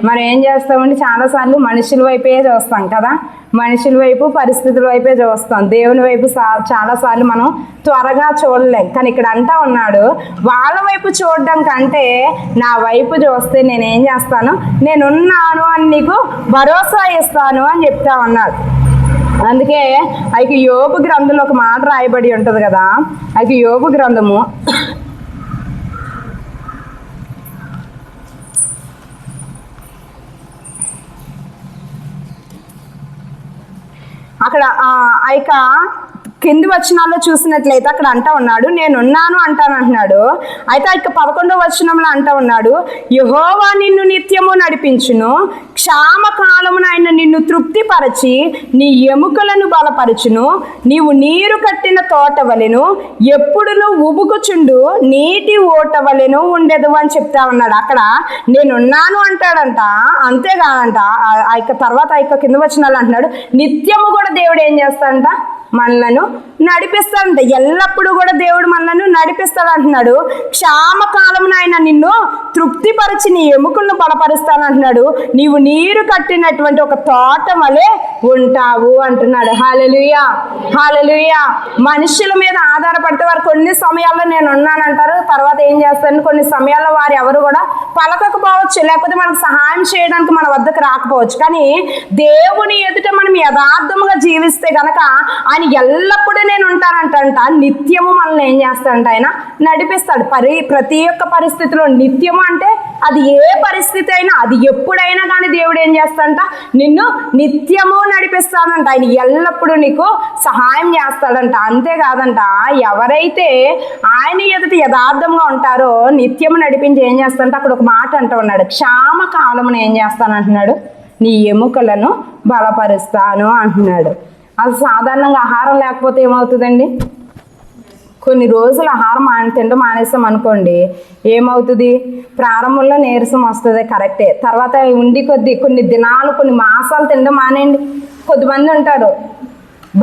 మనం ఏం చేస్తామంటే చాలాసార్లు మనుషుల వైపే చూస్తాం కదా, మనుషుల వైపు పరిస్థితుల వైపే చూస్తాం, దేవుని వైపు చాలాసార్లు మనం త్వరగా చూడలేం. కానీ ఇక్కడ అంటా ఉన్నాడు, వాళ్ళ వైపు చూడడం కంటే నా వైపు చూస్తే నేనేం చేస్తాను, నేనున్నాను అని నీకు భరోసా ఇస్తాను అని చెప్తా ఉన్నాడు. అందుకే అయితే యోబు గ్రంథంలో ఒక మాట రాయబడి ఉంటుంది కదా, అయితే యోబు గ్రంథము అక్కడ ఆ యొక్క కింది వచనాల్లో చూసినట్లయితే అక్కడ అంటా ఉన్నాడు, నేనున్నాను అంటానంటున్నాడు. అయితే ఇక 11వ వచనంలో అంటా ఉన్నాడు, యెహోవా నిన్ను నిత్యము నడిపించును, క్షామకాలమున ఆయన నిన్ను తృప్తిపరచి నీ ఎముకలను బలపరచును, నీవు నీరు కట్టిన తోట వలెను ఎప్పుడును ఉబుకుచుండు నీటి ఓట వలెను ఉండెదు అని చెప్తా ఉన్నాడు. అక్కడ నేనున్నాను అంటాడంట, అంతేకాదంట ఆ యొక్క తర్వాత ఆ యొక్క కింద వచనాలు అంటున్నాడు, నిత్యము కూడా దేవుడు ఏం చేస్తాడంట, మనలను నడిపిస్తాడంట. ఎల్లప్పుడూ కూడా దేవుడు మనలను నడిపిస్తాడు అంటున్నాడు. క్షామకాలమున ఆయన నిన్ను తృప్తిపరిచి నీ ఎముకలను బలపరుస్తానంటున్నాడు, నీవు నీరు కట్టినటువంటి ఒక తోట వలె ఉంటావు అంటున్నాడు. హల్లెలూయా, హల్లెలూయా. మనుషుల మీద ఆధారపడితే వారు కొన్ని సమయాల్లో నేను ఉన్నానంటారు, తర్వాత ఏం చేస్తారని కొన్ని సమయాల్లో వారు ఎవరు కూడా పలకకపోవచ్చు, లేకపోతే మనకు సహాయం చేయడానికి మన వద్దకు రాకపోవచ్చు. కానీ దేవుని ఎదుట మనం యథార్థముగా జీవిస్తే గనక ఆయన ఎల్లప్పుడూ నేను ఉంటానంట, నిత్యము మనల్ని ఏం చేస్తాడంట, ఆయన నడిపిస్తాడు. ప్రతి ఒక్క పరిస్థితిలో నిత్యము అంటే అది ఏ పరిస్థితి అయినా, అది ఎప్పుడైనా కానీ దేవుడు ఏం చేస్తాడంట, నిన్ను నిత్యము నడిపిస్తాడంట. ఆయన ఎల్లప్పుడూ నీకు సహాయం చేస్తాడంట. అంతేకాదంట, ఎవరైతే ఆయన ఎదుట యథార్థంగా ఉంటారో నిత్యము నడిపించి ఏం చేస్తాడంట, అక్కడ ఒక మాట అంటూ ఉన్నాడు, క్షామకాలమును ఏం చేస్తానంటున్నాడు, నీ ఎముకలను బలపరుస్తాను అంటున్నాడు. అది సాధారణంగా ఆహారం లేకపోతే ఏమవుతుందండి, కొన్ని రోజులు ఆహారం తినడం మానేస్తాం అనుకోండి, ఏమవుతుంది, ప్రారంభంలో నీరసం వస్తుంది కరెక్టే, తర్వాత ఉండి కొన్ని దినాలు కొన్ని మాసాలు తినడం మానేయండి. కొద్దిమంది ఉంటారు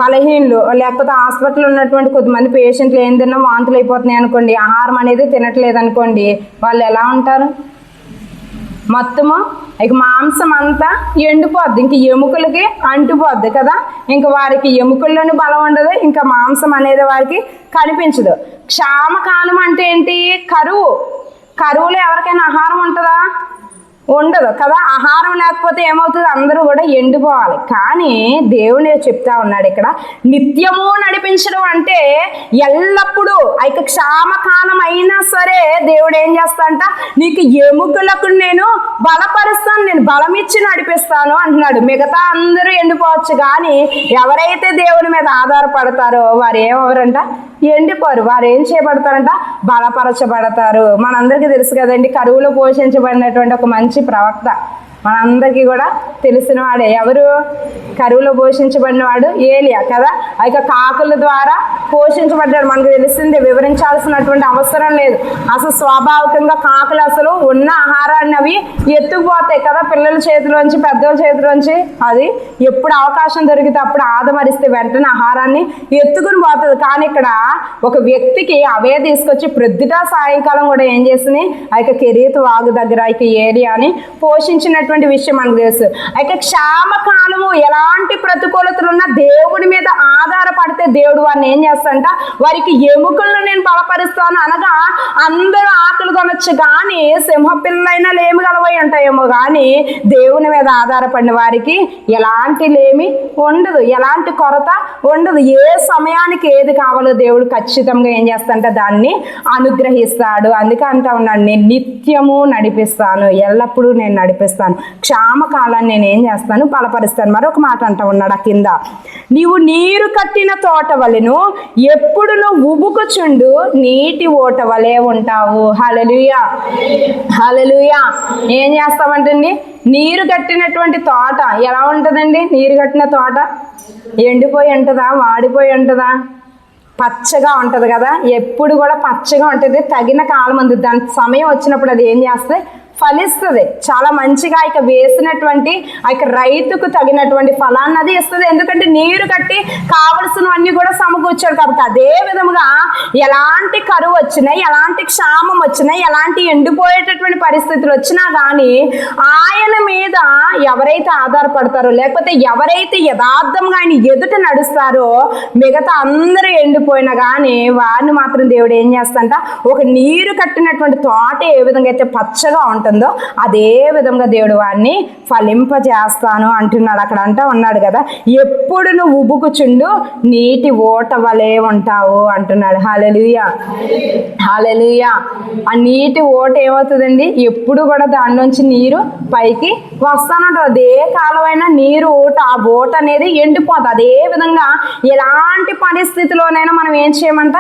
బలహీనలు, లేకపోతే హాస్పిటల్ ఉన్నటువంటి కొద్దిమంది పేషెంట్లు ఏం తిన్నా వాంతులు అయిపోతున్నాయి అనుకోండి, ఆహారం అనేది తినట్లేదు అనుకోండి, వాళ్ళు ఎలా ఉంటారు, మొత్తము ఇక మాంసం అంతా ఎండిపోద్ది, ఇంక ఎముకలకి అంటుపోద్ది కదా, ఇంక వారికి ఎముకల్లోని బలం ఉండదు, ఇంకా మాంసం అనేది వారికి కనిపించదు. క్షామకాలం అంటే ఏంటి, కరువులో ఎవరికైనా ఆహారం ఉంటుందా, ఉండదు కదా. ఆహారం లేకపోతే ఏమవుతుంది, అందరూ కూడా ఎండిపోవాలి. కానీ దేవుడు చెప్తా ఉన్నాడు ఇక్కడ, నిత్యము నడిపించడం అంటే ఎల్లప్పుడూ ఇక క్షామకాలం అయినా సరే దేవుడు ఏం చేస్తాడంట, నీకు ఎముకలకు నేను బలపరుస్తాను, నేను బలం ఇచ్చి నడిపిస్తాను అంటున్నాడు. మిగతా అందరూ ఎండిపోవచ్చు, కానీ ఎవరైతే దేవుని మీద ఆధారపడతారో వారు ఏమవరంట, ఎండిపోరు. వారు ఏం చేయబడతారంట, బలపరచబడతారు. మనందరికీ తెలుసు కదండి, కరువులో పోషించబడినటువంటి ఒక మంచి ప్రవక్త మనందరికీ కూడా తెలిసిన వాడే. ఎవరు? కరువులో పోషించబడినవాడు ఏలియా కదా. ఇక కాకుల ద్వారా పోషించబడ్డాడు. మనకు తెలిసిందే, వివరించాల్సినటువంటి అవసరం లేదు. అసలు స్వాభావికంగా కాకులు అసలు ఉన్న ఆహారాన్ని అవి ఎత్తుకుపోతాయి కదా, పిల్లల చేతిలోంచి పెద్దల చేతిలోంచి. అది ఎప్పుడు అవకాశం దొరికితే అప్పుడు ఆదమరిస్తే వెంటనే ఆహారాన్ని ఎత్తుకుని పోతుంది. కానీ ఇక్కడ ఒక వ్యక్తికి అవే తీసుకొచ్చి ప్రొద్దుట సాయంకాలం కూడా ఏం చేసింది, ఆ యొక్క కెరీతు వాగు దగ్గర ఇక ఏరియాని పోషించినటువంటి విషయం మనకు తెలుసు. అయితే క్షామకాలము ఎలాంటి ప్రతికూలతలున్నా దేవుడి మీద ఆధారపడితే దేవుడు వారిని ఏం చేస్తాడంట, వారికి ఎముకలను నేను బలపరుస్తాను అనగా అందరూ ఆకలి కొనొచ్చు కానీ సింహపిల్లైనా లేమి గలవై ఉంటాయేమో, కానీ దేవుని మీద ఆధారపడిన వారికి ఎలాంటి లేమి ఉండదు, ఎలాంటి కొరత ఉండదు. ఏ సమయానికి ఏది కావాలో దేవుడు ఖచ్చితంగా ఏం చేస్తాడంటే దాన్ని అనుగ్రహిస్తాడు. అందుకే అంటా ఉన్నాడు, నేను నిత్యము నడిపిస్తాను, ఎల్లప్పుడూ నేను నడిపిస్తాను, క్షామకాలాన్ని నేను ఏం చేస్తాను, బలపరుస్తాను. మరొక మాట అంటా ఉన్నాడు ఆ కింద, నీవు నీరు కట్టిన తోట వలెను ఎప్పుడు నువ్వు ఉబుకుచుండు నీటి ఓట వలె ఉంటావు. హల్లెలూయా, హల్లెలూయా. ఏం చేస్తామంటండి, నీరు కట్టినటువంటి తోట ఎలా ఉంటుందండి? నీరు కట్టిన తోట ఎండిపోయి ఉంటుందా, వాడిపోయి ఉంటుందా? పచ్చగా ఉంటుంది కదా, ఎప్పుడు కూడా పచ్చగా ఉంటుంది. తగిన కాలం ఉంది, దాని సమయం వచ్చినప్పుడు అది ఏం చేస్తుంది, ఫలిస్తుంది. చాలా మంచిగా ఇక వేసినటువంటి ఆ యొక్క రైతుకు తగినటువంటి ఫలాన్ని అది ఇస్తుంది. ఎందుకంటే నీరు కట్టి కావలసినవన్నీ కూడా సమకూర్చాడు కాబట్టి. అదే విధముగా ఎలాంటి కరువు వచ్చినా, ఎలాంటి క్షామం వచ్చినా, ఎలాంటి ఎండిపోయేటటువంటి పరిస్థితులు వచ్చినా కానీ ఆయన మీద ఎవరైతే ఆధారపడతారో, లేకపోతే ఎవరైతే యథార్థంగా ఆయన ఎదుట నడుస్తారో, మిగతా అందరూ ఎండిపోయినా కానీ వారిని మాత్రం దేవుడు ఏం చేస్తాడంట, ఒక నీరు కట్టినటువంటి తోట ఏ విధంగా అయితే పచ్చగా ఉంటుందో అదే విధంగా దేవుడు వారిని ఫలింపజేస్తాను అంటున్నాడు. అక్కడ అంటా ఉన్నాడు కదా, ఎప్పుడు నువ్వు ఉబుకుచుండు నీటి ఓట వలె ఉంటావు అంటున్నాడు. హల్లెలూయా, హల్లెలూయా. ఆ నీటి ఓట ఏమవుతుందండి, ఎప్పుడు కూడా దానిలోంచి నీరు పైకి వస్తానంటుంది. అదే కాలమైనా నీరు ఓట, ఆ ఓట అనేది ఎండిపోతుంది. అదే విధంగా ఎలాంటి పరిస్థితిలోనైనా మనం ఏం చేయమంట,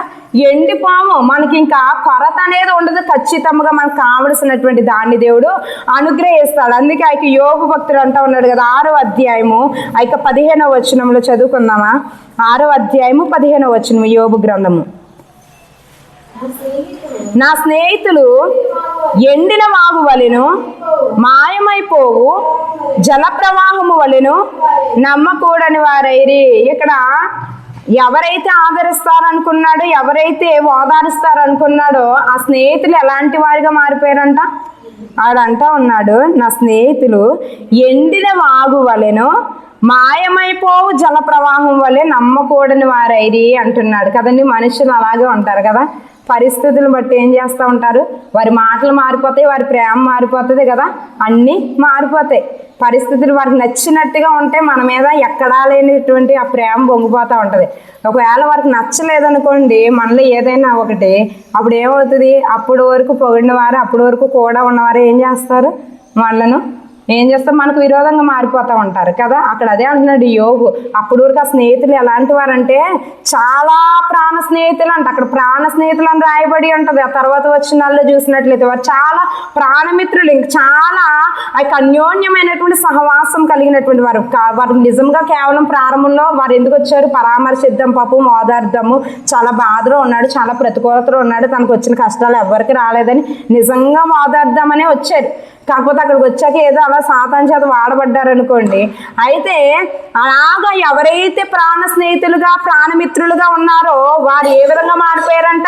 ఎండిపోము. మనకి ఇంకా కొరత అనేది ఉండదు. ఖచ్చితంగా మనకు కావలసినటువంటి దాన్ని దేవుడు అనుగ్రహిస్తాడు. అందుకే ఆయనకి యోబు భక్తుడు అంటా ఉన్నాడు కదా, 6వ అధ్యాయము 15వ వచనంలో చదువుకుందామా. 6వ అధ్యాయము 15వ వచనం యోబు గ్రంథము. నా స్నేహితులు ఎండిన వాగు వలెను మాయమైపోవు, జల ప్రవాహము వలెను నమ్మకూడని వారైరి. ఇక్కడ ఎవరైతే ఆదరిస్తారనుకున్నాడో, ఎవరైతే ఓదారుస్తారనుకున్నాడో ఆ స్నేహితులు ఎలాంటి వారిగా మారిపోయారంట. ఆడంటా ఉన్నాడు, నా స్నేహితులు ఎండిన వాగు వలెను మాయమైపోవు, జల ప్రవాహం వలె నమ్మకూడని వారైరి అంటున్నాడు కదండి. మనుషులు అలాగే ఉంటారు కదా, పరిస్థితులను బట్టి ఏం చేస్తూ ఉంటారు, వారి మాటలు మారిపోతాయి, వారి ప్రేమ మారిపోతుంది కదా, అన్నీ మారిపోతాయి. పరిస్థితులు వారికి నచ్చినట్టుగా ఉంటే మన మీద ఎక్కడా లేనిటువంటి ఆ ప్రేమ పొంగిపోతూ ఉంటుంది. ఒకవేళ వారికి నచ్చలేదనుకోండి, మనలో ఏదైనా ఒకటి, అప్పుడు ఏమవుతుంది, అప్పుడు వరకు పొగిడిన వారు, అప్పుడు వరకు కూడా ఉన్నవారు ఏం చేస్తారు, వాళ్ళను ఏం చేస్తాం, మనకు విరోధంగా మారిపోతూ ఉంటారు కదా. అక్కడ అదే అంటున్నాడు యోగు. అప్పుడు వరకు ఆ స్నేహితులు ఎలాంటి వారంటే చాలా ప్రాణ స్నేహితులు అంట. అక్కడ ప్రాణ స్నేహితులు అని రాయబడి ఉంటుంది. ఆ తర్వాత వచ్చిన వాళ్ళు చూసినట్లయితే వారు చాలా ప్రాణమిత్రులు, ఇంక చాలా అన్యోన్యమైనటువంటి సహవాసం కలిగినటువంటి వారు. వారు నిజంగా కేవలం ప్రారంభంలో వారు ఎందుకు వచ్చారు, పరామర్శిద్దాం, పాపం ఓదార్దాము, చాలా బాధలో ఉన్నాడు, చాలా ప్రతికూలతలో ఉన్నాడు, తనకు వచ్చిన కష్టాలు ఎవరికి రాలేదని నిజంగా ఓదార్దామనే వచ్చారు. కాకపోతే అక్కడికి వచ్చాక ఏదో అలా సాతాను చేత వాడబడ్డారనుకోండి. అయితే అలాగా ఎవరైతే ప్రాణ స్నేహితులుగా, ప్రాణమిత్రులుగా ఉన్నారో వారు ఏ విధంగా మారిపోయారంట,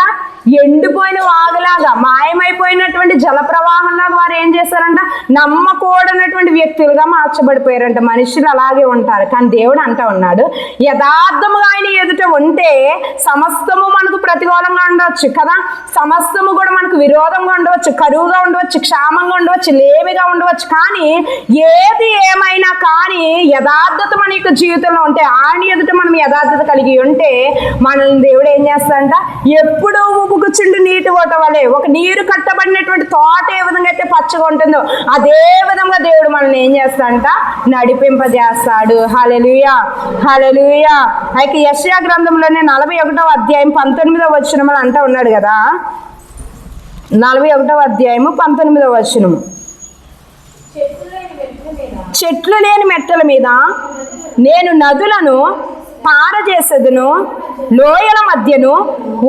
ఎండిపోయిన వాగులాగా, మాయమైపోయినటువంటి జల ప్రవాహంలాగా వారు ఏం చేశారంట, నమ్మకూడనటువంటి వ్యక్తులుగా మార్చబడిపోయారంట. మనుషులు అలాగే ఉంటారు. కానీ దేవుడు అంటా ఉన్నాడు, యథార్థముగా ఆయన ఎదుట ఉంటే సమస్తము మనకు ప్రతికూలంగా ఉండవచ్చు కదా, సమస్తము కూడా మనకు విరోధంగా ఉండవచ్చు, కరువుగా ఉండవచ్చు, క్షామంగా ఉండవచ్చు, లేమిగా ఉండవచ్చు. కానీ ఏది ఏమైనా కానీ యథార్థత మన యొక్క జీవితంలో ఉంటే, ఆయన ఎదుట మనం యథార్థత కలిగి ఉంటే మనల్ని దేవుడు ఏం చేస్తాడంట, ఎప్పుడూ ఉబుకుచుండు నీటి ఓట వలె, ఒక నీరు కట్టబడినటువంటి తోట ఏ విధంగా అయితే పచ్చగా ఉంటుందో అదే విధంగా దేవుడు మనల్ని ఏం చేస్తాడంట, నడిపింపజేస్తాడు. హల్లెలూయా, హల్లెలూయా. అయితే యెషయా గ్రంథంలోనే 41వ అధ్యాయం 19వ వచనం అంటా ఉన్నాడు కదా, 41వ అధ్యాయము 19వ వచనము. చెట్లు లేని మెట్టల మీద నేను నదులను పారజేసేదును, లోయల మధ్యను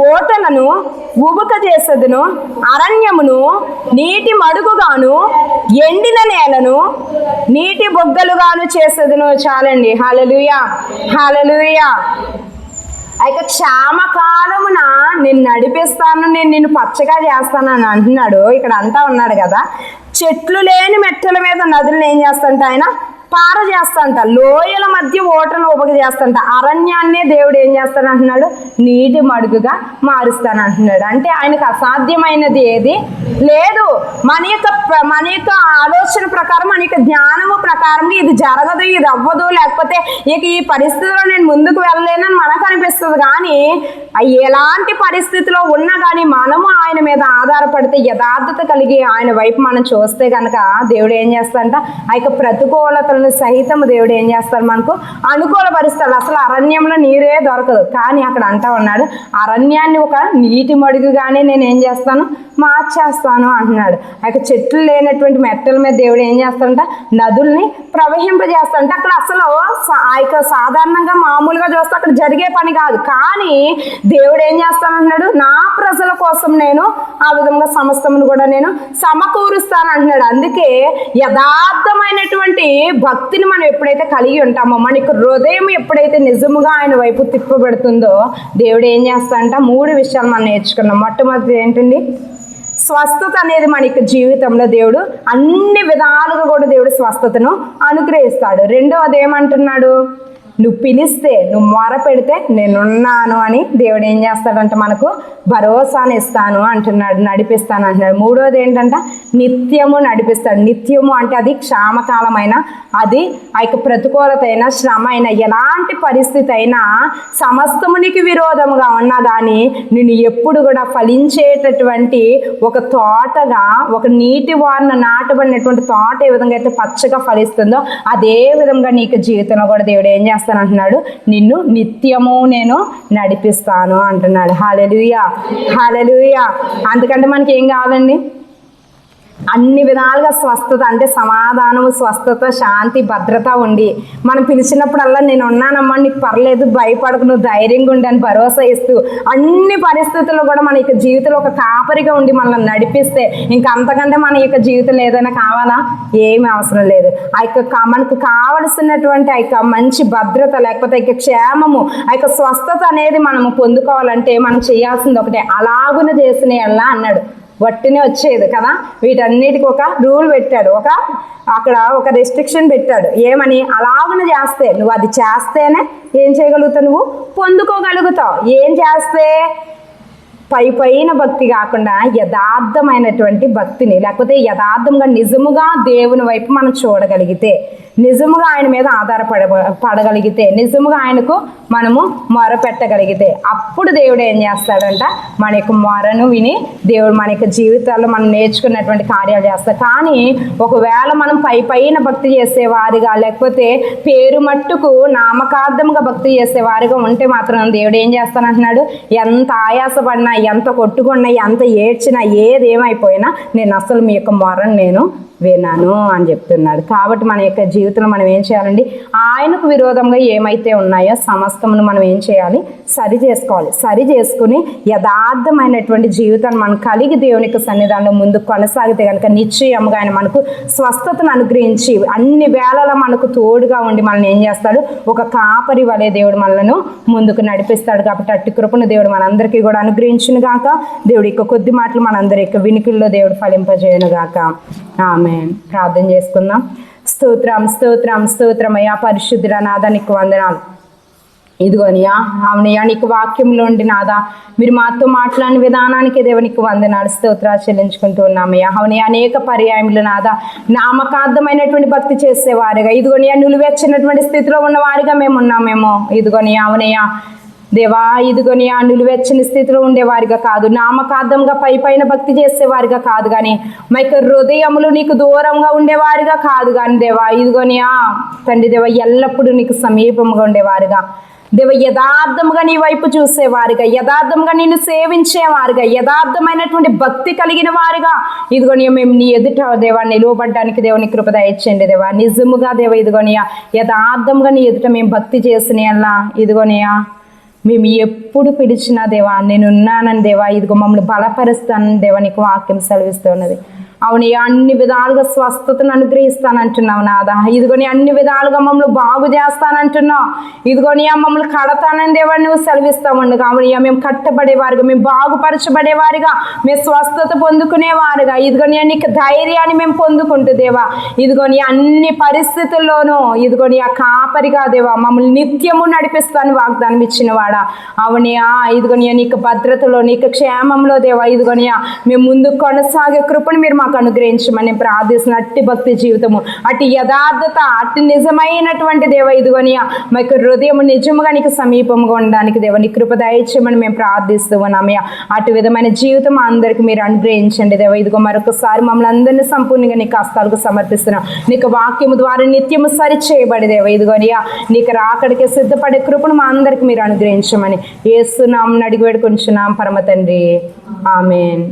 ఓటలను ఉబుక చేసేదును, అరణ్యమును నీటి మడుగుగాను ఎండిన నేలను నీటి బొగ్గలుగాను చేసేదును. చాలండి. హల్లెలూయా, హల్లెలూయా. అయితే క్షామకాలమున నేను నడిపిస్తాను, నేను నిన్ను పచ్చగా చేస్తాను అని అంటున్నాడు. ఇక్కడ అంటా ఉన్నాడు కదా, చెట్లు లేని మెట్టల మీద నదులను ఏం చేస్తాంట ఆయన పార చేస్తాంట, లోయల మధ్య ఓటలు ఉపక చేస్తాంట, అరణ్యాన్నే దేవుడు ఏం చేస్తాను అంటున్నాడు, నీటి మడుగుగా మారుస్తాను అంటున్నాడు. అంటే ఆయనకు అసాధ్యమైనది ఏది లేదు. మన యొక్క ఆలోచన ప్రకారం, మన యొక్క జ్ఞానము ప్రకారం ఇది జరగదు, ఇది అవ్వదు, లేకపోతే ఇక ఈ పరిస్థితిలో నేను ముందుకు వెళ్ళలేనని మనకు అనిపిస్తుంది. కానీ ఎలాంటి పరిస్థితిలో ఉన్నా కానీ మనము ఆయన మీద ఆధారపడితే, యథార్థత కలిగి ఆయన వైపు మనం చూస్తే కనుక దేవుడు ఏం చేస్తాడంట, ఆ యొక్క ప్రతికూలతలను సహితం దేవుడు ఏం చేస్తాడు, మనకు అనుకూలపరుస్తాడు. అసలు అరణ్యంలో నీరే దొరకదు, కానీ అక్కడ అంటా ఉన్నాడు, అరణ్యాన్ని ఒక నీటి మడుగుగానే నేను ఏం చేస్తాను, మార్చేస్తాను అంటున్నాడు. ఆ యొక్క చెట్లు లేనటువంటి మెట్టల మీద దేవుడు ఏం చేస్తాడంట, నదుల్ని ప్రవహింపజేస్తాడంట. అక్కడ అసలు ఆ యొక్క సాధారణంగా మామూలుగా చూస్తే అక్కడ జరిగే పని కాదు, కానీ దేవుడు ఏం చేస్తానంటున్నాడు, నా ప్రజల కోసం నేను ఆ విధంగా సమస్తమును కూడా నేను సమకూరుస్తాను అంటున్నాడు. అందుకే యథార్థమైనటువంటి భక్తిని మనం ఎప్పుడైతే కలిగి ఉంటామో, మనకు హృదయం ఎప్పుడైతే నిజముగా ఆయన వైపు తిప్పబడుతుందో, దేవుడు ఏం చేస్తాడంట, 3 విషయాలు మనం నేర్చుకున్నాం. మొట్టమొదటి ఏంటండి, స్వస్థత అనేది మన యొక్క జీవితంలో దేవుడు అన్ని విధాలుగా కూడా దేవుడు స్వస్థతను అనుగ్రహిస్తాడు. రెండవది ఏమంటున్నాడు, నువ్వు పిలిస్తే, నువ్వు మొర పెడితే నేనున్నాను అని దేవుడు ఏం చేస్తాడంటే మనకు భరోసాను ఇస్తాను అంటున్నాడు, నడిపిస్తాను అంటున్నాడు. మూడోది ఏంటంటే నిత్యము నడిపిస్తాడు. నిత్యము అంటే అది క్షామకాలమైన, అది ఆ యొక్క ప్రతికూలత అయినా, శ్రమ అయినా, ఎలాంటి పరిస్థితి అయినా, సమస్తమునికి విరోధముగా ఉన్నా కానీ నేను ఎప్పుడు కూడా ఫలించేటటువంటి ఒక తోటగా, ఒక నీటి వారిన నాటబడినటువంటి తోట ఏ విధంగా అయితే పచ్చగా ఫలిస్తుందో, అదే విధంగా నీకు జీవితంలో కూడా దేవుడు ఏం చేస్తాను అంటున్నాడు, నిన్ను నిత్యము నేను నడిపిస్తాను అంటున్నాడు. హల్లెలూయా, హల్లెలూయా. అందుకంటే మనకి ఏం కావాలండి, అన్ని విధాలుగా స్వస్థత, అంటే సమాధానము, స్వస్థత, శాంతి, భద్రత ఉండి మనం పిలిచినప్పుడల్లా నేను ఉన్నానమ్మా, నీకు పర్లేదు, భయపడకు, నువ్వు ధైర్యంగా ఉండి అని భరోసా ఇస్తూ, అన్ని పరిస్థితుల్లో కూడా మన యొక్క జీవితంలో ఒక కాపరిగా ఉండి మనల్ని నడిపిస్తే ఇంకా అంతకంటే మన యొక్క జీవితంలో ఏదైనా కావాలా? ఏమీ అవసరం లేదు. ఆ యొక్క మనకు కావలసినటువంటి ఆ యొక్క మంచి భద్రత, లేకపోతే ఆ యొక్క క్షేమము, ఆ యొక్క స్వస్థత అనేది మనము పొందుకోవాలంటే మనం చేయాల్సింది ఒకటే, అలాగున చేసిన ఎలా అన్నాడు, వట్టినే వచ్చేది కదా. వీటన్నిటికీ ఒక రూల్ పెట్టాడు, అక్కడ ఒక రెస్ట్రిక్షన్ పెట్టాడు. ఏమని, అలాగనే చేస్తే, నువ్వు అది చేస్తేనే ఏం చేయగలుగుతావు, నువ్వు పొందుకోగలుగుతావు. ఏం చేస్తే, పైన భక్తి కాకుండా యథార్థమైనటువంటి భక్తిని, లేకపోతే యథార్థంగా నిజముగా దేవుని వైపు మనం చూడగలిగితే, నిజముగా ఆయన మీద పడగలిగితే, నిజముగా ఆయనకు మనము మొర పెట్టగలిగితే, అప్పుడు దేవుడు ఏం చేస్తాడంట, మన యొక్క మొరను విని దేవుడు మన యొక్క జీవితాల్లో మనం నేర్చుకున్నటువంటి కార్యాలు చేస్తాడు. కానీ ఒకవేళ మనం పైన భక్తి చేసేవారిగా, లేకపోతే పేరు మట్టుకు నామకార్థంగా భక్తి చేసేవారిగా ఉంటే మాత్రం దేవుడు ఏం చేస్తానంటున్నాడు, ఎంత ఆయాసపడినా, ఎంత కొట్టుకున్నా, ఎంత ఏడ్చినా, ఏదేమైపోయినా నేను అసలు మీ యొక్క మొరను నేను విన్నాను అని చెప్తున్నాడు. కాబట్టి మన యొక్క జీవితంలో మనం ఏం చేయాలండి, ఆయనకు విరోధంగా ఏమైతే ఉన్నాయో సమస్తమును మనం ఏం చేయాలి, సరి చేసుకోవాలి. సరి చేసుకుని యథార్థమైనటువంటి జీవితాన్ని మనం కలిగి దేవుని యొక్క సన్నిధానంలో ముందుకు కొనసాగితే కనుక నిశ్చయంగా ఆయన మనకు స్వస్థతను అనుగ్రహించి అన్ని వేళలా మనకు తోడుగా ఉండి మనల్ని ఏం చేస్తాడు, ఒక కాపరి వలె దేవుడు మనలను ముందుకు నడిపిస్తాడు. కాబట్టి అట్టి కృపను దేవుడు మనందరికీ కూడా అనుగ్రహించును గాక. దేవుడి యొక్క కొద్ది మాటలు మనందరి యొక్క వినికిల్లో దేవుడు ఫలింపజేయును గాక. ఆమేన్. ప్రార్థన చేసుకుందాం. స్తోత్రం, స్తోత్రం, స్తోత్రం అయ్యా, పరిశుద్ధుడా నాదా నీకు వందనాలు. ఇదిగోనియా, అవునయ్యా, నీకు వాక్యంలో ఉండి నాదా మీరు మాతో మాట్లాడిన విధానానికి దేవునికి వందనాలు, స్తోత్రాలు చెల్లించుకుంటూ ఉన్నామయ్యా. అవునయ్యా, అనేక పర్యాయములు నాదా నామకార్థమైనటువంటి భక్తి చేసేవారుగా, ఇదిగోనియా నిలువెచ్చినటువంటి స్థితిలో ఉన్నవారిగా మేము ఉన్నామేమో. ఇదిగోనియా, అవునయ్యా దేవా, ఇదిగోని ఆ నిలువెచ్చని స్థితిలో ఉండేవారిగా కాదు, నామకార్థంగా పైన భక్తి చేసేవారిగా కాదు, కానీ మా యొక్క హృదయములు నీకు దూరంగా ఉండేవారిగా కాదు కానీ దేవా, ఇదిగోని తండ్రి దేవా ఎల్లప్పుడూ నీకు సమీపంగా ఉండేవారుగా దేవ యథార్థముగా నీ వైపు చూసేవారుగా, యథార్థముగా నిన్ను సేవించేవారుగా, యథార్థమైనటువంటి భక్తి కలిగిన వారుగా ఇదిగోని మేము నీ ఎదుట దేవా నిలువబడ్డానికి దేవుని కృప దయచేయండి దేవా. నిజముగా దేవ ఇదిగోనియా యథార్థముగా నీ ఎదుట మేము భక్తి చేసిన అలా ఇదిగోనియా మేము ఎప్పుడు పిలిచినా దేవా నేనున్నానని దేవా, ఇదిగో మమ్మల్ని బలపరుస్తానని దేవా నీకు వాక్యం సెలవిస్తూ ఉన్నది. అవును, అన్ని విధాలుగా స్వస్థతను అనుగ్రహిస్తానంటున్నావు నాదా. ఇదిగోని అన్ని విధాలుగా మమ్మల్ని బాగు చేస్తానంటున్నావు. ఇదిగోని మమ్మల్ని కడతానని దేవా నువ్వు సెలవిస్తామండు. కాబట్టి మేము కట్టబడేవారుగా, మేము బాగుపరచబడేవారుగా, మేము స్వస్థత పొందుకునేవారుగా, ఇదిగోని నీకు ధైర్యాన్ని మేము పొందుకుంటూ దేవా ఇదిగోని అన్ని పరిస్థితుల్లోనూ ఇదిగోని ఆ కాపరిగా దేవా మమ్మల్ని నిత్యము నడిపిస్తాను వాగ్దానం ఇచ్చిన వాడా. అవునియా ఇదిగోని నీకు భద్రతలో, నీకు క్షేమంలో దేవా ఇదిగోని మేము ముందు కొనసాగే కృపను మీరు మాకు అనుగ్రహించమని ప్రార్థిస్తున్న అట్టి భక్తి జీవితము, అట్టి యథార్థత, అట్టి నిజమైనటువంటి దేవ ఇదిగోని మాకు హృదయం నిజముగా నీకు సమీపంగా ఉండడానికి దేవ నీ కృప దయచేయమని మేము ప్రార్థిస్తూ ఉన్నామయ్యా. అటు విధమైన జీవితం అందరికి మీరు అనుగ్రహించండి దేవ. ఇదిగో మరొకసారి మమ్మల్ని అందరినీ సంపూర్ణంగా నీకు హస్తాలకు సమర్పిస్తున్నాం. నీకు వాక్యము ద్వారా నిత్యము సరి చేయబడి దేవ ఇదిగోని నీకు రాకడికి సిద్ధపడే కృపను మా అందరికి మీరు అనుగ్రహించమని యేసు నామమున అడిగి వేడుకొంచున్నాం పరమ తండ్రి. ఆమేన్.